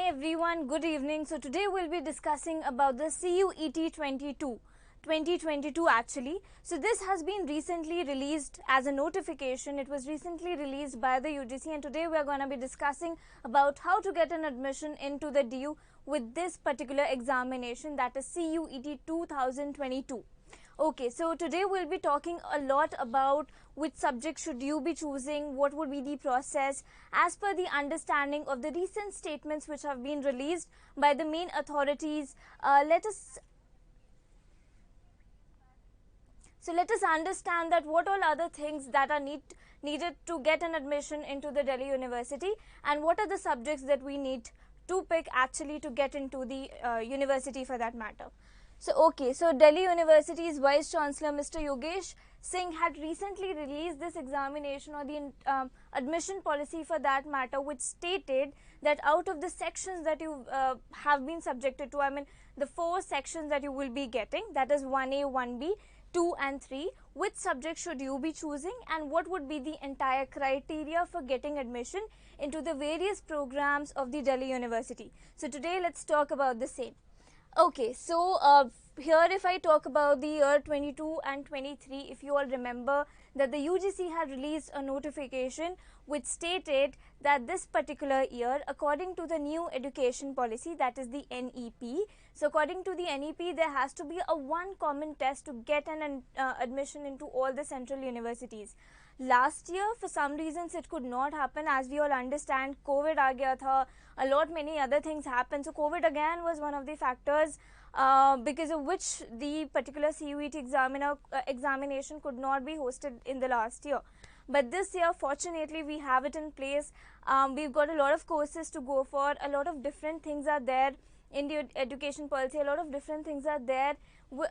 everyone, good evening. So today we'll be discussing about the CUET 2022 actually. So this has been recently released as a notification. It was recently released by the UGC, and today we are going to be discussing about how to get an admission into the DU with this particular examination, that is CUET 2022. Okay, so today we'll be talking a lot about which subject should you be choosing, what would be the process as per the understanding of the recent statements which have been released by the main authorities. Let us understand that what all other things that are needed to get an admission into the Delhi University, and what are the subjects that we need to pick actually to get into the university for that matter. So Delhi University's Vice Chancellor Mr. Yogesh Singh had recently released this examination, or the admission policy for that matter, which stated that out of the sections that you have been subjected to, I mean the 4 sections that you will be getting, that is 1A, 1B, 2 and 3, which subject should you be choosing and what would be the entire criteria for getting admission into the various programs of the Delhi University. So today let's talk about the same. Okay, so here if I talk about the year 22 and 23, if you all remember that the UGC had released a notification which stated that this particular year, according to the new education policy, that is the NEP, so according to the NEP there has to be a one common test to get an admission into all the central universities. Last year for some reasons it could not happen, as we all understand COVID aa gaya tha, a lot many other things happened. So COVID again was one of the factors because of which the particular CUET examination could not be hosted in the last year. But this year fortunately we have it in place. We've got a lot of courses to go for, a lot of different things are there in the education policy, a lot of different things are there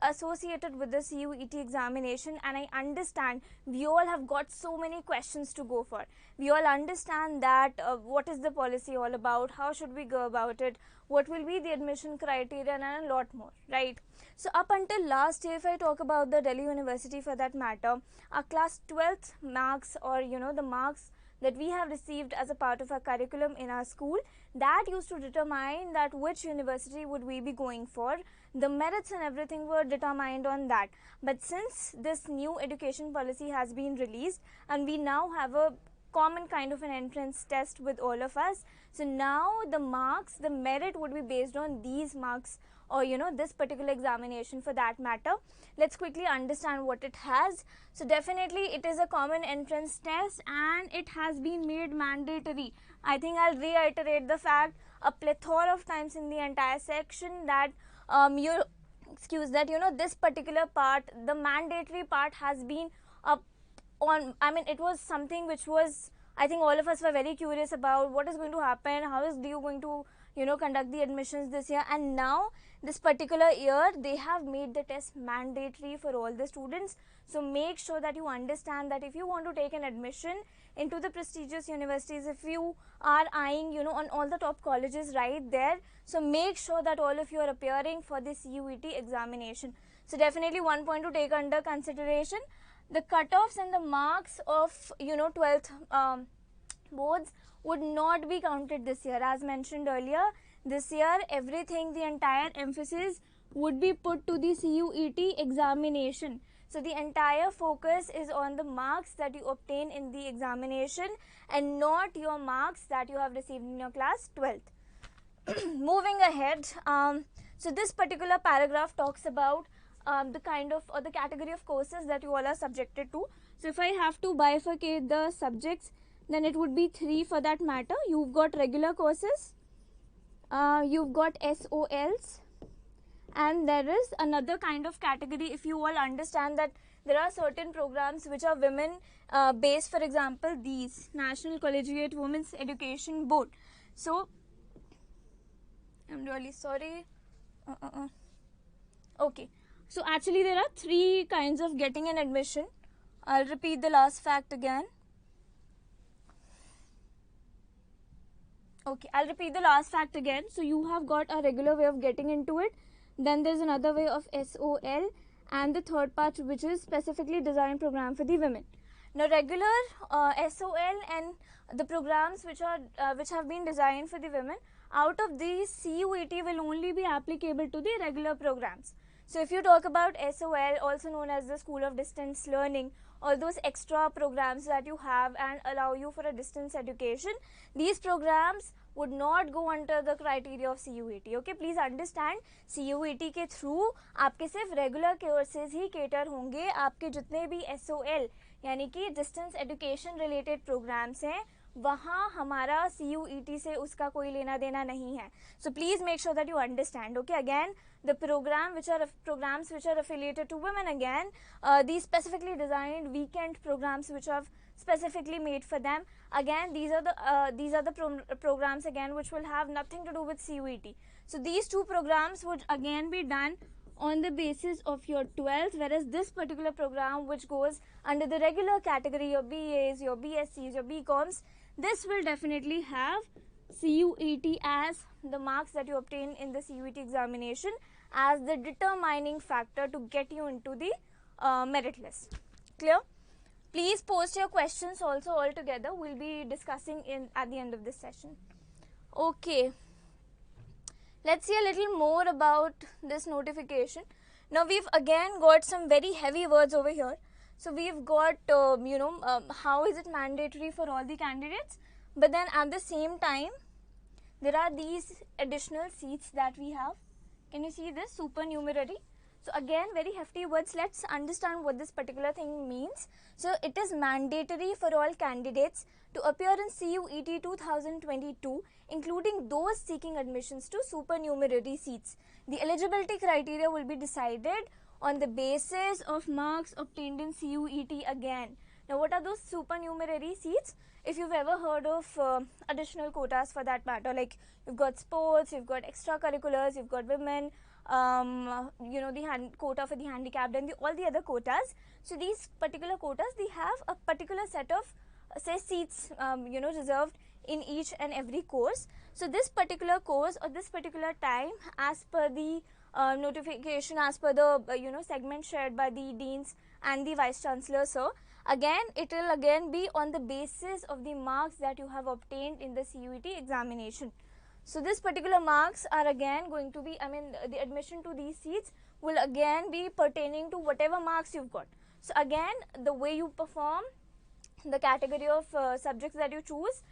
associated with the CUET examination, and I understand we all have got so many questions to go for. We all understand that what is the policy all about, how should we go about it, what will be the admission criteria, and a lot more, right? So up until last year, if I talk about the Delhi University for that matter, our class 12th marks, or the marks that we have received as a part of our curriculum in our school, that used to determine that which university would we be going for. The merits and everything were determined on that. But since this new education policy has been released and we now have a common kind of an entrance test with all of us, so now the marks, the merit would be based on these marks, or this particular examination for that matter. Let's quickly understand what it has. So definitely it is a common entrance test and it has been made mandatory. I think I'll reiterate the fact a plethora of times in the entire section that this particular part, the mandatory part has been it was something which was, I think all of us were very curious about what is going to happen, how is DU going to conduct the admissions this year, and now this particular year they have made the test mandatory for all the students. So make sure that you understand that if you want to take an admission into the prestigious universities, if you are eyeing on all the top colleges right there, so make sure that all of you are appearing for this CUET examination. So definitely one point to take under consideration, the cutoffs and the marks of 12th boards would not be counted this year. As mentioned earlier, this year everything, the entire emphasis would be put to the CUET examination. So the entire focus is on the marks that you obtain in the examination and not your marks that you have received in your class 12th. Moving ahead, so this particular paragraph talks about the kind of, or the category of courses that you all are subjected to. So if I have to bifurcate the subjects, then it would be 3 for that matter. You've got regular courses, you've got SOLs, and there is another kind of category. If you all understand that there are certain programs which are women based, for example these National Collegiate Women's Education Board. So I'm really sorry. Okay, so actually there are 3 kinds of getting an admission. I'll repeat the last fact again. Okay, I'll repeat the last fact again. So you have got a regular way of getting into it, then there's another way of SOL, and the third part which is specifically designed program for the women. Now regular SOL and the programs which have been designed for the women out of these, CUET will only be applicable to the regular programs. So if you talk about SOL, also known as the School of Distance Learning, all those extra programs that you have and allow you for a distance education, these programs would not go under the criteria of CUET. Okay, please understand, CUET के through आपके सिर्फ regular courses ही cater होंगे, आपके जितने भी SOL यानी कि distance education related programs हैं, वहाँ हमारा CUET से उसका कोई लेना देना नहीं है. So please make sure that you understand. Okay, again, the programs which are affiliated to women, again, these specifically designed weekend programs which are specifically made for them. Again, these are the programs again which will have nothing to do with CUET. So these two programs would again be done on the basis of your 12th, whereas this particular program which goes under the regular category, your BAs, your BScs, your BComs, this will definitely have CUET as the marks that you obtain in the CUET examination as the determining factor to get you into the merit list. Clear? Please post your questions also all together. We'll be discussing at the end of this session. Okay. Let's see a little more about this notification. Now we've again got some very heavy words over here. So we've got, how is it mandatory for all the candidates? But then at the same time, there are these additional seats that we have. Can you see this? Supernumerary. So again, very hefty words. Let's understand what this particular thing means. So it is mandatory for all candidates to appear in CUET 2022, including those seeking admissions to supernumerary seats. The eligibility criteria will be decided on the basis of marks obtained in CUET again. Now, what are those supernumerary seats? If you've ever heard of additional quotas for that matter, like you've got sports, you've got extracurriculars, you've got women, the quota for the handicapped and all the other quotas. So these particular quotas, they have a particular set of say seats reserved in each and every course. So this particular course or this particular time, as per the notification, as per the segment shared by the deans and the vice chancellor, sir, again it will again be on the basis of the marks that you have obtained in the CUET examination. So this particular marks are again going to be, the admission to these seats will again be pertaining to whatever marks you've got. So again, the way you perform, the category of subjects that you choose,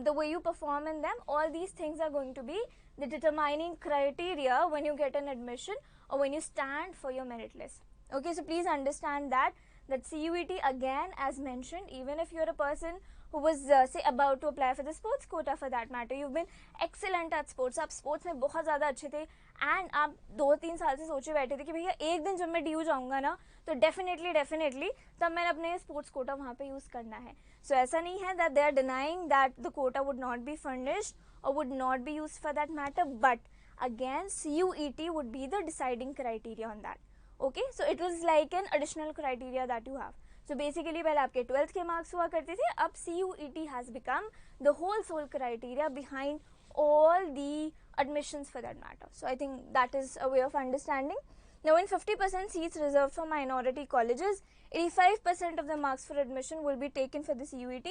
the way you perform in them, all these things are going to be the determining criteria when you get an admission or when you stand for your merit list. Okay, so please understand that CUET again, as mentioned, even if you're a person who was say about to apply for the sports quota for that matter, you've been excellent at sports, आप sports में बहुत ज़्यादा अच्छे थे and आप 2-3 साल से सोचे बैठे थे कि भैया एक दिन जब मैं DU जाऊँगा ना तो definitely तब मैंने अपने sports quota वहाँ पे use करना है. So ऐसा नहीं है that they are denying that the quota would not be furnished or would not be used for that matter, but again CUET would be the deciding criteria on that. Okay, so it was like an additional criteria that you have. So basically पहले आपके 12th के marks हुआ करते थे, अब CUET has become the whole sole criteria behind all the admissions for that matter. So I think that is a way of understanding. Now in 50% seats reserved for minority colleges, 85% of the marks for admission will be taken for the CUET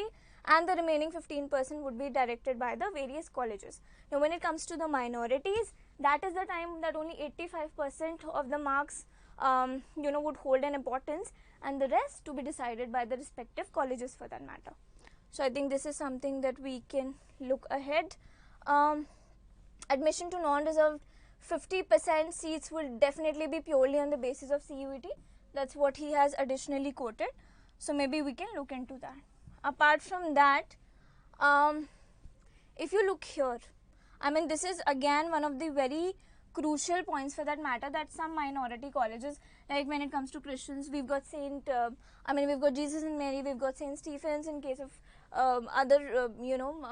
and the remaining 15% would be directed by the various colleges. Now when it comes to the minorities, that is the time that only 85% of the marks would hold an importance and the rest to be decided by the respective colleges for that matter. So I think this is something that we can look ahead. Admission to non-reserved 50% seats will definitely be purely on the basis of CUET. That's what he has additionally quoted. So maybe we can look into that. Apart from that, if you look here, this is again one of the very crucial points for that matter, that some minority colleges, like when it comes to Christians, we've got we've got Jesus and Mary, we've got St. Stephen's. In case of other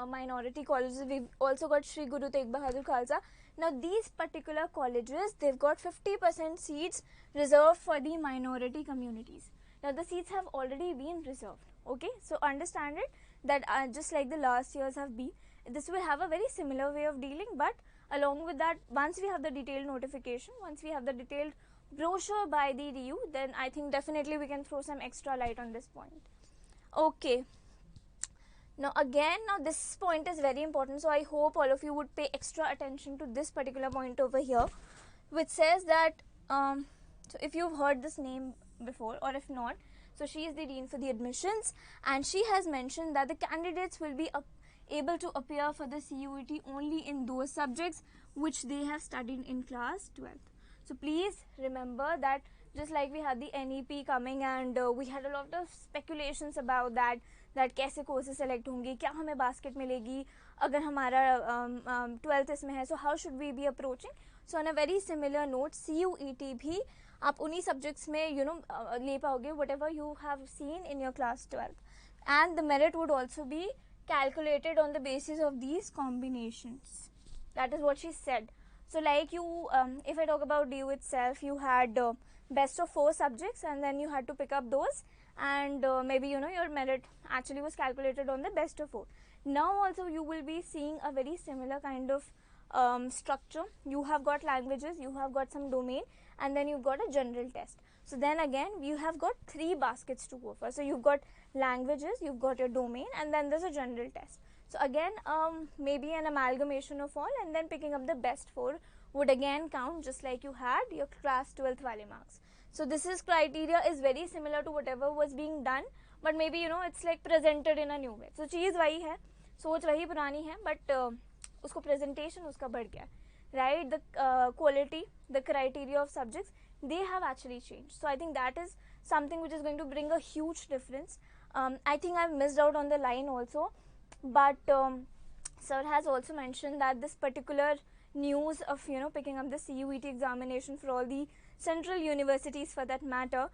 minority colleges, we've also got Shri Guru Tegh Bahadur Khalsa. Now these particular colleges, they've got 50% seats reserved for the minority communities. Now the seats have already been reserved. Okay, so understand it that just like the last years have been, this will have a very similar way of dealing, but along with that, once we have the detailed notification, once we have the detailed brochure by the DU, then I think definitely we can throw some extra light on this point. Okay. Now again, now this point is very important, so I hope all of you would pay extra attention to this particular point over here, which says that so if you've heard this name before or if not, so she is the dean for the admissions, and she has mentioned that the candidates will be able to appear for the CUET only in those subjects which they have studied in class 12th. So please remember that, just like we had the NEP coming and we had a lot of speculations about that कैसे courses select होंगी, क्या हमें basket मिलेगी अगर हमारा 12th इसमें है, so how should we be approaching. So on a very similar note CUET भी आप उन्हीं सब्जेक्ट्स में ले पाओगे whatever you have seen in your class 12th, and the merit would also be calculated on the basis of these combinations. That is what she said. So like you, if I talk about DU itself, you had best of 4 subjects and then you had to pick up those, and maybe your merit actually was calculated on the best of 4. Now also you will be seeing a very similar kind of structure. You have got languages, you have got some domain, and then you've got a general test. So then again you have got 3 baskets to go for. So you've got languages, you've got your domain, and then there's a general test. So again maybe an amalgamation of all, and then picking up the best 4 would again count just like you had your class 12th wale marks. So this is criteria is very similar to whatever was being done, but maybe it's like presented in a new way. So चीज़ वही है, सोच वही पुरानी है, but उसको presentation उसका बढ़ गया, right? The quality, the criteria of subjects, they have actually changed. So I think that is something which is going to bring a huge difference. I think I've missed out on the line also, but sir has also mentioned that this particular news of picking up the CUET examination for all the central universities for that matter,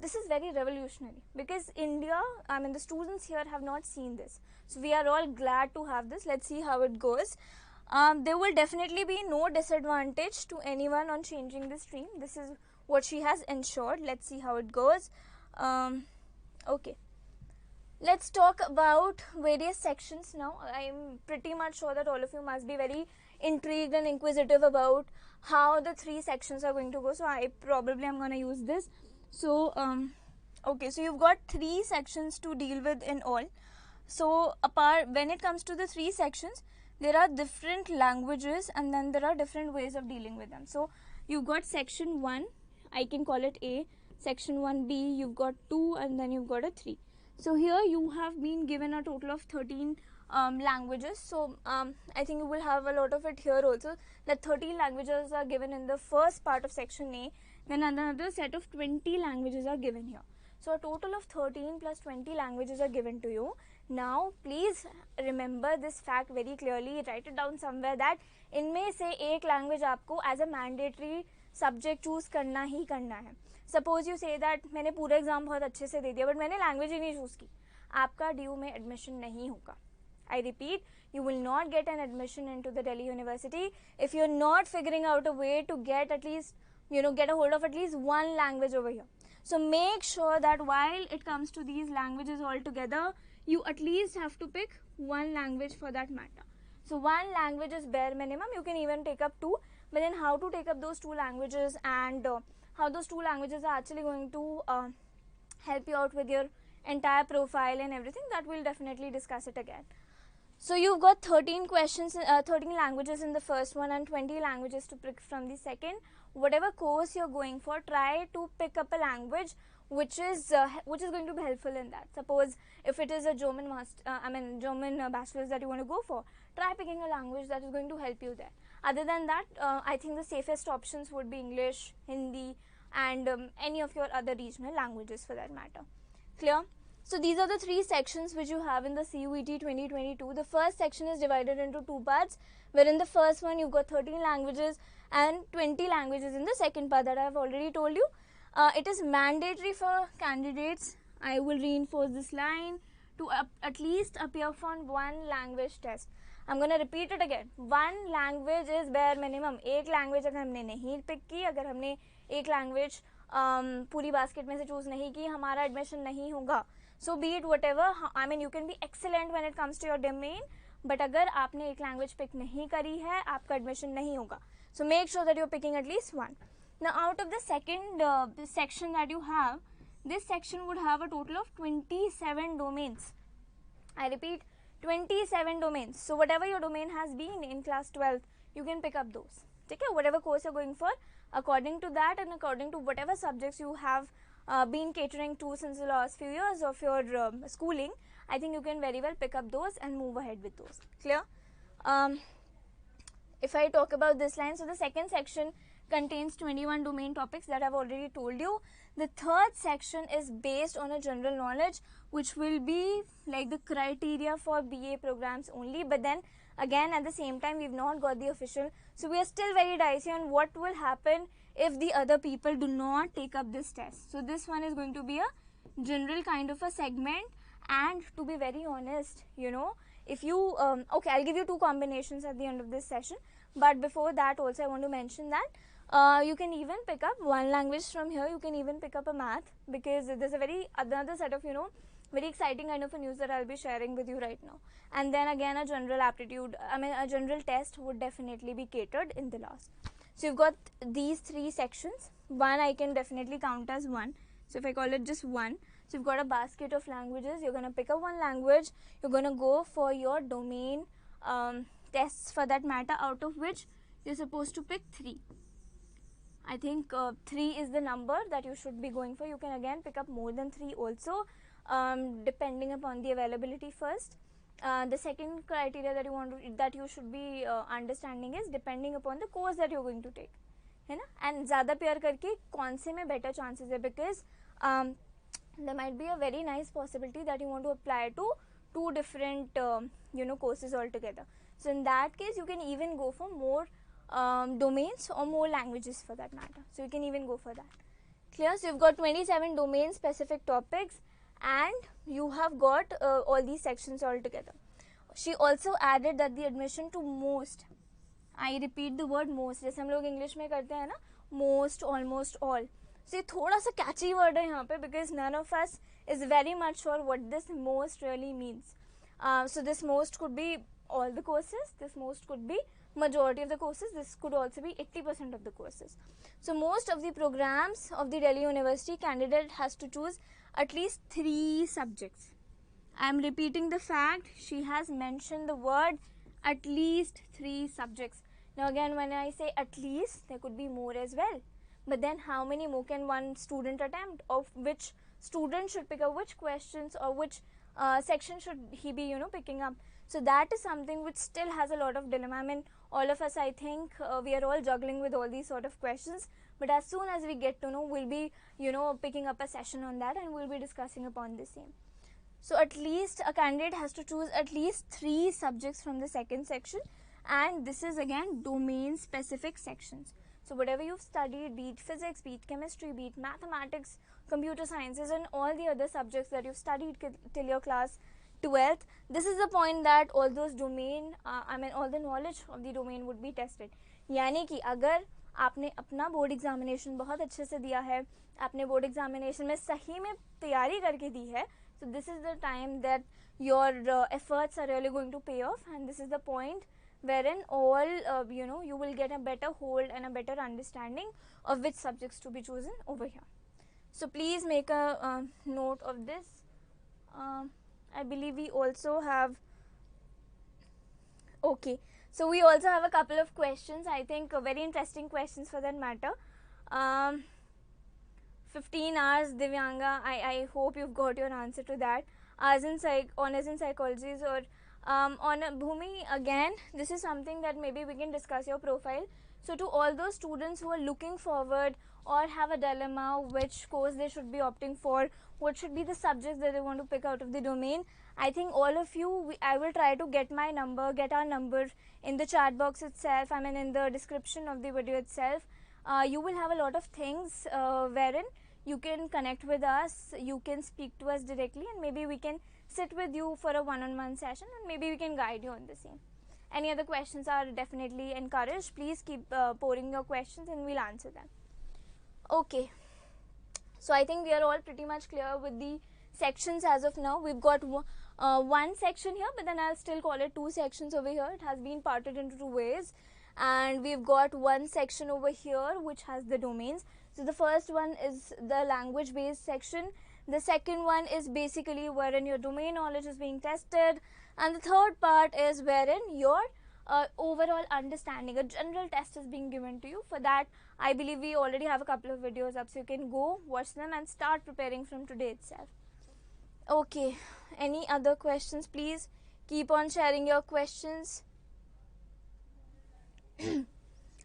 this is very revolutionary, because India, the students here have not seen this. So we are all glad to have this. Let's see how it goes. There will definitely be no disadvantage to anyone on changing the stream. This is what she has ensured. Let's see how it goes. Okay. Let's talk about various sections now. I'm pretty much sure that all of you must be very intrigued and inquisitive about how the 3 sections are going to go. So I'm going to use this. So okay, so you've got 3 sections to deal with in all. So when it comes to the 3 sections, there are different languages and then there are different ways of dealing with them. So you've got section 1, I can call it A, section 1B, you've got 2, and then you've got a 3. So here you have been given a total of 13 languages. So I think you will have a lot of it here also, that 13 languages are given in the first part of section A, then another set of 20 languages are given here. So a total of 13 plus 20 languages are given to you. Now please remember this fact very clearly, write it down somewhere, that इनमें से एक language आपको as a mandatory subject choose करना ही करना है. Suppose you say that मैंने पूरा exam बहुत अच्छे से दे दिया बट मैंने लैंग्वेज ही नहीं चूज़ की, आपका DU में एडमिशन नहीं होगा. I repeat, you will not get an admission into the Delhi University if you're not figuring out a way to get at least, get a hold of at least one language over here. So make sure that while it comes to these languages altogether, you at least have to pick one language for that matter. So one language is bare minimum. You can even take up 2, but then how to take up those 2 languages and how those 2 languages are actually going to help you out with your entire profile and everything, that we'll definitely discuss it again. So you've got 13 questions, 13 languages in the first one and 20 languages to pick from the second. Whatever course you're going for, try to pick up a language which is going to be helpful in that. Suppose if it is a German bachelor's that you want to go for, try picking a language that is going to help you there. Other than that, I think the safest options would be English, Hindi, and any of your other regional languages for that matter. Clear? So these are the 3 sections which you have in the CUET 2022. The first section is divided into 2 parts, where in the first one you've got 13 languages and 20 languages in the second part that I have already told you. It is mandatory for candidates, I will reinforce this line, to at least appear for one language test. I'm going to repeat it again. One language is bare minimum. एक language अगर हमने नहीं pick की, अगर हमने एक language पूरी basket में से choose नहीं की, हमारा admission नहीं होगा. So be it whatever, you can be excellent when it comes to your domain, but अगर आपने एक language pick नहीं करी है, आपका admission नहीं होगा. So make sure that you're picking at least one. Now out of the second section that you have, this section would have a total of 27 domains. I repeat, 27 domains. So whatever your domain has been in class 12th, you can pick up those. Okay, whatever course you're going for, according to that and according to whatever subjects you have been catering to since the last few years of your schooling, I think you can very well pick up those and move ahead with those. Clear? If I talk about this line, so the second section contains 21 domain topics that I've already told you. The third section is based on a general knowledge, which will be like the criteria for BA programs only, but then again at the same time we've not got the official, so we are still very dicey on what will happen if the other people do not take up this test. So this one is going to be a general kind of a segment, and to be very honest, you know, if you okay, I'll give you two combinations at the end of this session, but before that also I want to mention that you can even pick up one language from here. You can even pick up a math, because there's a very another set of, you know, very exciting kind of a news that I'll be sharing with you right now. And then again a general aptitude, a general test would definitely be catered in the last. So you've got these three sections. One I can definitely count as one, so if I call it just one, so you've got a basket of languages. You're going to pick up one language, you're going to go for your domain tests for that matter, out of which you're supposed to pick 3. I think 3 is the number that you should be going for. You can again pick up more than 3 also, depending upon the availability first. The second criteria that you should be understanding is depending upon the course that you're going to take, है ना, and ज़्यादा pair करके कौन से में better chances है, because there might be a very nice possibility that you want to apply to 2 different you know, courses altogether. So in that case you can even go for more domains or more languages for that matter. So you can even go for that. Clear? So you've got 27 domain specific topics, and you have got all these sections all together. She also added that the admission to most, I repeat the word most, जैसे हम लोग English में करते हैं ना, most, almost, all. So ये थोड़ा सा catchy word है यहाँ पे, because none of us is very much sure what this most really means. So this most could be all the courses, this most could be majority of the courses, this could also be 80% of the courses. So most of the programs of the Delhi University candidate has to choose at least 3 subjects. I am repeating the fact, she has mentioned the word at least 3 subjects. Now again, when I say at least, there could be more as well. But then how many more can one student attempt? Of which student should pick up which questions, or which section should he be, you know, picking up? So that is something which still has a lot of dilemma. I mean, all of us, I think, we are all juggling with all these sort of questions. But as soon as we get to know, we'll be, you know, picking up a session on that, and we'll be discussing upon the same. So at least a candidate has to choose at least 3 subjects from the second section, and this is again domain specific sections. So whatever you've studied, be it physics, be it chemistry, be it mathematics, computer sciences, and all the other subjects that you've studied till your class 12th, this is the point that all those domain, all the knowledge of the domain would be tested. यानी कि अगर आपने अपना board examination बहुत अच्छे से दिया है, आपने बोर्ड एग्जामिनेशन में सही में तैयारी करके दी है, so this is the time that your efforts are really going to pay off, and this is the point wherein all you know, you will get a better hold and a better understanding of which subjects to be chosen over here. So please make a note of this. I believe we also have, okay, so we also have a couple of questions, I think very interesting questions for that matter. 15 hours, Divyanga, I hope you've got your answer to that. Hours in honors in psychologies, or on Bhumi, again, this is something that maybe we can discuss your profile. So to all those students who are looking forward or have a dilemma which course they should be opting for, what should be the subjects that they want to pick out of the domain, I think all of you, I will try to get our number in the chat box itself, in the description of the video itself. You will have a lot of things wherein you can connect with us, you can speak to us directly, and maybe we can sit with you for a one-on-one session, and maybe we can guide you on the same. Any other questions are definitely encouraged. Please keep pouring your questions and we'll answer them. Okay, so I think we are all pretty much clear with the sections as of now. We've got one section here, but then I'll still call it 2 sections over here. It has been parted into 2 ways, and we've got one section over here which has the domains. So the first one is the language based section. The second one is basically wherein your domain knowledge is being tested, And the third part is wherein your overall understanding, a general test is being given to you. For that, I believe we already have a couple of videos up, so you can go watch them and start preparing from today itself. Okay, any other questions? Please keep on sharing your questions.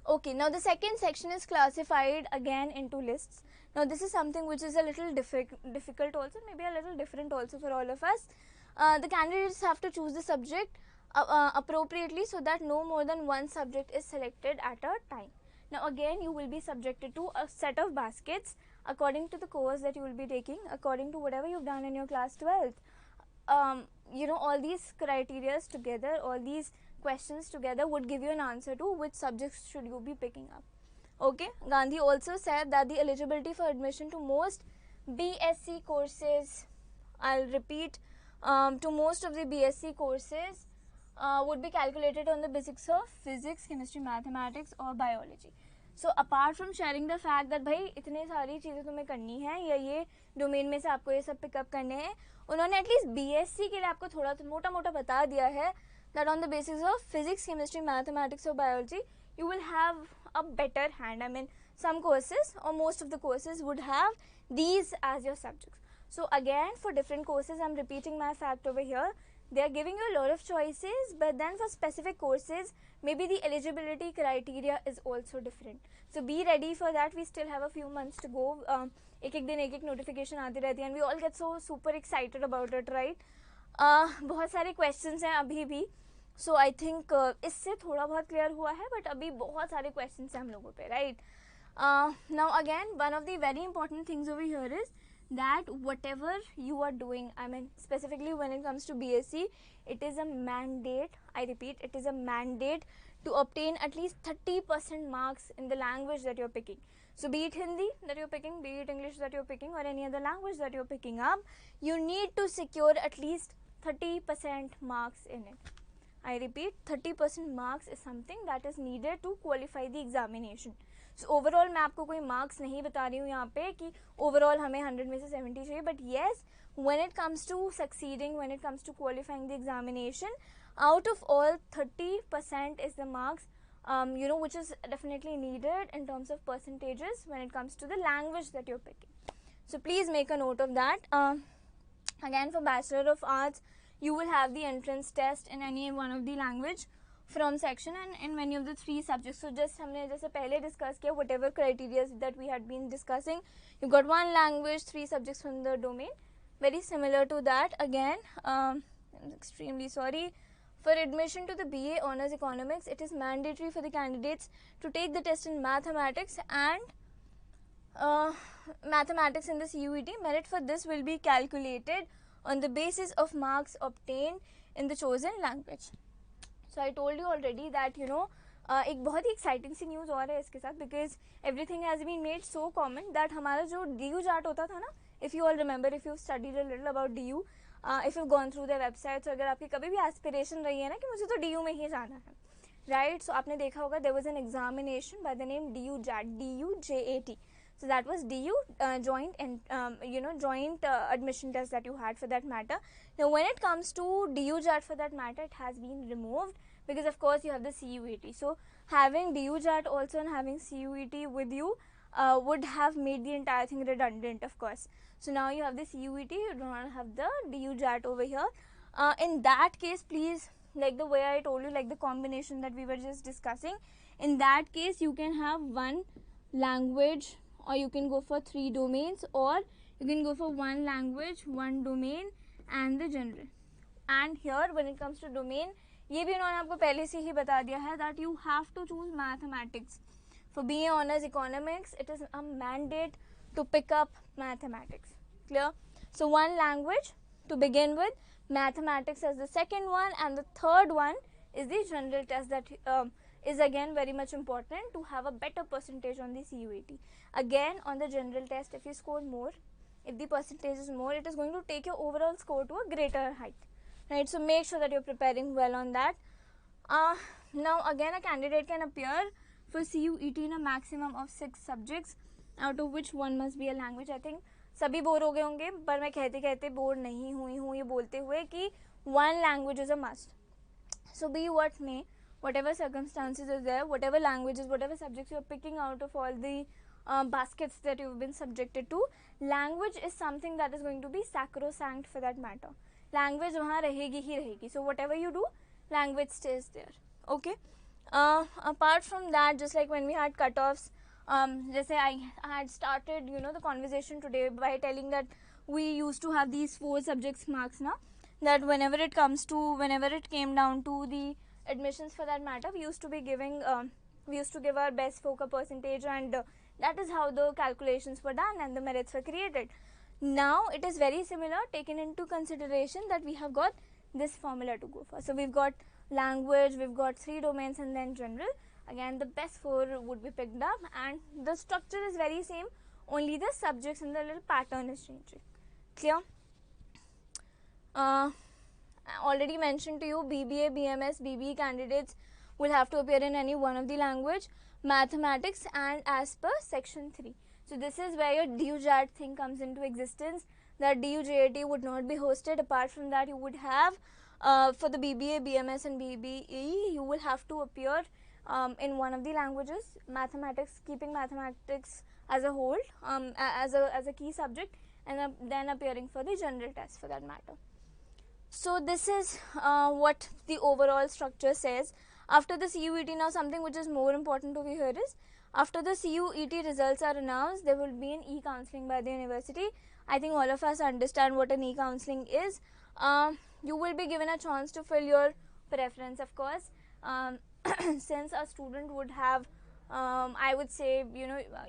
Okay, now the second section is classified again into lists. Now this is something which is a little difficult also, maybe a little different also for all of us. The candidates have to choose the subject appropriately so that no more than one subject is selected at a time. Now again, you will be subjected to a set of baskets according to the course that you will be taking, according to whatever you've done in your class 12th. All these criteria together, all these questions together would give you an answer to which subjects should you be picking up. Okay, Gandhi also said that the eligibility for admission to most BSc courses, I'll repeat, to most of the BSc courses would be calculated on the basics of physics, chemistry, mathematics or biology. So apart from sharing the fact that भाई इतने सारी चीज़ें तुम्हें करनी है या ये domain में से आपको ये सब पिकअप करने हैं, उन्होंने एटलीस्ट BSc के लिए आपको थोड़ा तो मोटा मोटा बता दिया है that on the basis of physics, chemistry, mathematics or biology, you will have a better hand. I mean, some courses or most of the courses would have these as your subjects. So again, for different courses, I'm repeating my fact over here. They are giving you a lot of choices, but then for specific courses, maybe the eligibility criteria is also different. So be ready for that. We still have a few months to go. एक दिन एक notification आती रहती है and we all get so super excited about it, right? बहुत सारे questions हैं अभी भी. So I think इससे थोड़ा बहुत clear हुआ है, but अभी बहुत सारे questions हैं हम लोगों पे, right? Now again, one of the very important things over here is that whatever you are doing, I mean specifically when it comes to BSc, it is a mandate, I repeat, it is a mandate to obtain at least 30% marks in the language that you're picking. So be it Hindi that you're picking, be it English that you're picking or any other language that you're picking up, you need to secure at least 30% marks in it. I repeat, 30% marks is something that is needed to qualify the examination. So overall मैं आपको कोई marks नहीं बता रही हूँ यहाँ पे कि overall हमें 100 में से 70 चाहिए, but yes, when it comes to succeeding, when it comes to qualifying the examination, out of all 30% is the marks which is definitely needed in terms of percentages when it comes to the language that you're picking. So please make a note of that. Again, for Bachelor of Arts, you will have the entrance test in any one of the language from section and in many of the 3 subjects. So just हमने जैसे पहले discuss किया, whatever criteria that we had been discussing, you got 1 language, 3 subjects from the domain. Very similar to that. Again, I'm extremely sorry. For admission to the BA Honours Economics, it is mandatory for the candidates to take the test in mathematics and mathematics in the CUET. Merit for this will be calculated on the basis of marks obtained in the chosen language. So I told you already that एक बहुत ही exciting सी news और है इसके साथ, because everything has been made so common that हमारा जो DU chart होता था ना, if you all remember, if you studied a little about DU, if you've gone through their websites, अगर आपकी कभी भी aspiration रही है ना कि मुझे तो DU में ही जाना है, right? So आपने देखा होगा there was an examination by the name DU JAT, DUJAT. So that was DU joint and joint admission test that you had for that matter. Now when it comes to DU JAT for that matter, it has been removed because of course you have the CUET. So having DU JAT also and having CUET with you would have made the entire thing redundant, of course. So now you have the CUET, you do not have the DU JAT over here. In that case, please, like the way I told you, like the combination that we were just discussing, in that case you can have 1 language, or you can go for 3 domains, or you can go for 1 language, 1 domain and the general. And here when it comes to domain, ये भी उन्होंने आपको पहले से ही बता दिया है that you have to choose mathematics. For BA Honours Economics, it is a mandate to pick up mathematics. Clear? So 1 language to begin with, mathematics as the second one, and the third one is the general test that is again very much important to have a better percentage on the CUET. Again, on the general test, if you score more, if the percentage is more, it is going to take your overall score to a greater height, right? So make sure that you're preparing well on that. Now again, a candidate can appear for CUET in a maximum of 6 subjects, out of which 1 must be a language. I think सभी bore हो गए होंगे, पर मैं कहते कहते bore नहीं हुई हूँ ये बोलते हुए कि one language is a must. So be what may, whatever circumstances is there, whatever languages, whatever subjects you are picking out of all the baskets that you've been subjected to, language is something that is going to be sacrosanct for that matter. Language वहाँ रहेगी ही रहेगी. So whatever you do, language stays there. Okay. Apart from that, just like when we had cutoffs, जैसे I had started, the conversation today by telling that we used to have these 4 subjects marks now. That whenever it came down to the admissions for that matter, we used to give our best focus percentage, and that is how the calculations were done and the merits were created. Now it is very similar, taken into consideration that we have got this formula to go for. So we've got language, we've got 3 domains, and then general. Again, the best 4 would be picked up, and the structure is very same, only the subjects and the little pattern is changing. Clear? Already mentioned to you, BBA, BMS, BBE candidates will have to appear in any one of the language, mathematics, and as per section 3. So this is where your DUJAT thing comes into existence, that DUJAT would not be hosted. Apart from that, you would have for the BBA, BMS, and BBE, you will have to appear in one of the languages, mathematics, keeping mathematics as a whole, as a key subject, and then appearing for the general test for that matter. So this is what the overall structure says. After the CUET, now something which is more important over here is, after the CUET results are announced, there will be an e-counseling by the university. I think all of us understand what an e-counseling is. You will be given a chance to fill your preference, of course. Since a student would have, I would say,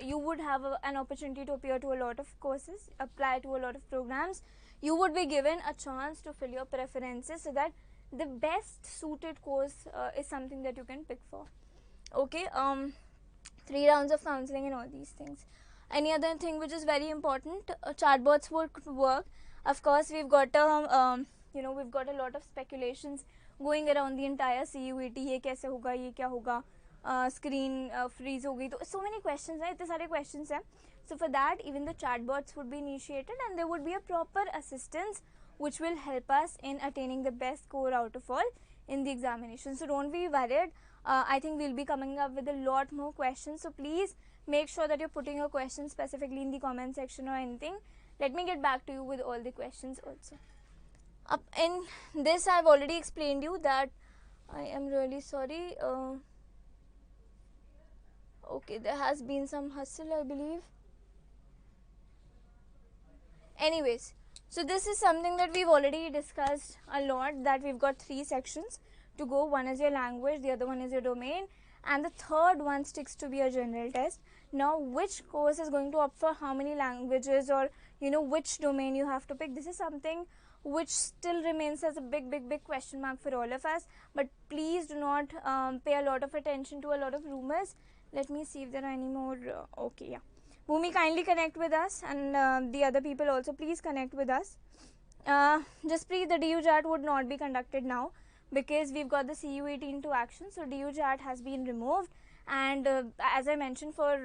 you would have an opportunity to appear to a lot of courses, apply to a lot of programs. You would be given a chance to fill your preferences so that the best suited course is something that you can pick for. Okay, 3 rounds of counseling and all these things. Any other thing which is very important, chatbots would work. Of course, we've got we've got a lot of speculations going around the entire CUET. ये कैसे होगा, ये क्या होगा, screen freeze हो गई, तो so many questions हैं, इतने सारे questions हैं. So for that, even the chatbots would be initiated, and there would be a proper assistance which will help us in attaining the best score out of all in the examination. So don't be worried. I think we'll be coming up with a lot more questions. So please make sure that you're putting your questions specifically in the comment section or anything. Let me get back to you with all the questions also. In this, I've already explained you that I am really sorry. Okay, there has been some hustle, I believe. Anyways, so this is something that we've already discussed a lot, that we've got 3 sections to go. One is your language, the other one is your domain, and the third one sticks to be a general test. Now, which course is going to opt for how many languages, or which domain you have to pick, this is something which still remains as a big question mark for all of us. But please do not pay a lot of attention to a lot of rumors. Let me see if there are any more. Okay, yeah. Bhumi, kindly connect with us, and the other people also, please connect with us. Jasprit, the DUJAT would not be conducted now because we've got the CUET into action. So DUJAT has been removed, and as I mentioned, for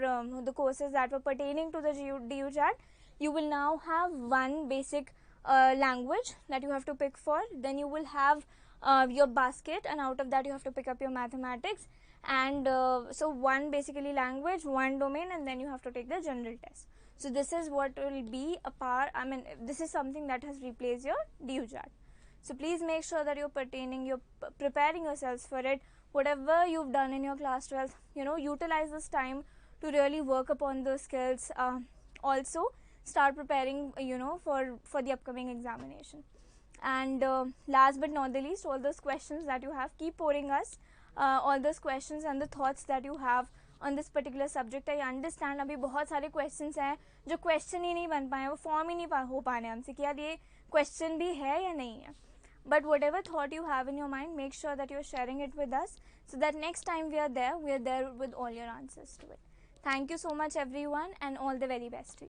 the courses that were pertaining to the DUJAT, you will now have one basic language that you have to pick for. Then you will have your basket, and out of that you have to pick up your mathematics. And so one basically language, one domain, and then you have to take the general test. So this is what will be a part. I mean, this is something that has replaced your DUJAT. So please make sure that you're preparing yourselves for it. Whatever you've done in your class 12, utilize this time to really work upon those skills. Also start preparing, for the upcoming examination. And last but not the least, all those questions that you have, keep pouring us all those questions and the thoughts that you have on this particular subject. I understand अभी बहुत सारे questions हैं जो question ही नहीं बन पाए, वो form ही नहीं हो पाने हमसे कि यार ये question भी है या नहीं है. But whatever thought you have in your mind, make sure that you're sharing it with us, so that next time we are there with all your answers to it. Thank you so much everyone, and all the very best to you.